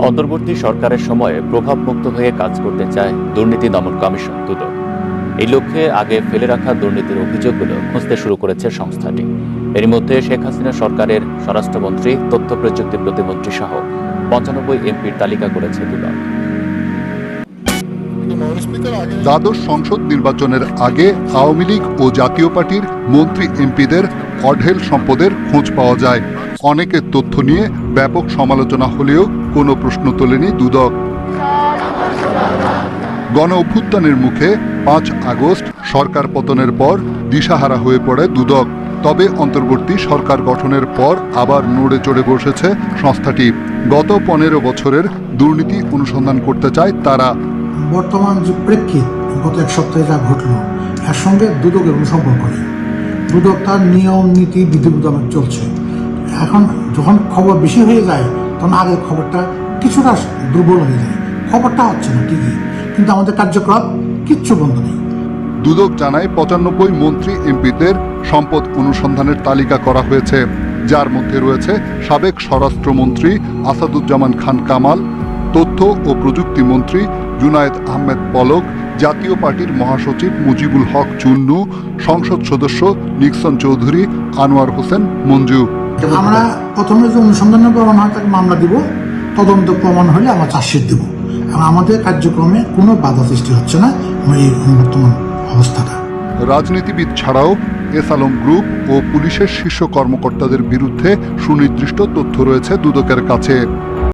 অন্তর্বর্তী সরকারের সময়ে প্রভাবমুক্ত হয়ে কাজ করতে চায় দুর্নীতি দমন কমিশন দুদক। এই লক্ষ্যে আগে ফেলে রাখা দুর্নীতির অভিযোগগুলো খুঁজতে শুরু করেছে সংস্থাটি। এর মধ্যে শেখ হাসিনা সরকারের স্বরাষ্ট্রমন্ত্রী, তথ্য প্রযুক্তি প্রতিমন্ত্রী সহ 95 এমপির তালিকা করেছে দুদক। দ্বাদশ সংসদ নির্বাচনের আগে আওয়ামী লীগ ও জাতীয় পার্টির মন্ত্রী এমপিদের অঢেল সম্পদের খোঁজ পাওয়া যায়। অনেকের তথ্য নিয়ে ব্যাপক সমালোচনা হলেও কোনো প্রশ্ন তোলেনি দুদক। গণ অভ্যুত্থানের মুখে 5 আগস্ট সরকার পতনের পর দিশাহারা হয়ে পড়ে দুদক। তবে অন্তর্বর্তী সরকার গঠনের পর আবার নড়ে চড়ে বসেছে সংস্থাটি। গত 15 বছরের দুর্নীতি অনুসন্ধান করতে চায় তারা। বর্তমান যে প্রেক্ষিত, গত এক সপ্তাহে যা ঘটল, এর সঙ্গে দুদকের কোনো সম্পর্ক নেই। দুদক তার নিয়ম নীতি বিধিবিধান চলছে। এখন যখন খবর বেশি হয়ে যায়, তখন আগের খবরটা কিছুটা দুর্বল হয়ে যায়। খবরটা হচ্ছে না ঠিকই, কিন্তু আমাদের কার্যকলাপ কিচ্ছু বন্ধ নেই। দুদক জানায় 95 মন্ত্রী এমপিদের সম্পদ অনুসন্ধানের তালিকা করা হয়েছে, যার মধ্যে রয়েছে সাবেক স্বরাষ্ট্রমন্ত্রী আসাদুজ্জামান খান কামাল, তথ্য ও প্রযুক্তি মন্ত্রী জুনায়েদ আহমেদ পলক, জাতীয় পার্টির মহাসচিব মুজিবুল হক চুন্নু, সংসদ সদস্য নিক্সন চৌধুরী, আনোয়ার হোসেন মঞ্জু। আমরা প্রথমে যে অনুসন্ধানের প্রমাণ হয় তাকে মামলা দিব, তদন্ত প্রমাণ হলে আমরা চার্জশিট দেব। এবং আমাদের কার্যক্রমে কোনো বাধা সৃষ্টি হচ্ছে না এই বর্তমান অবস্থাটা। রাজনীতিবিদ ছাড়াও এস আলম গ্রুপ ও পুলিশের শীর্ষ কর্মকর্তাদের বিরুদ্ধে সুনির্দিষ্ট তথ্য রয়েছে দুদকের কাছে।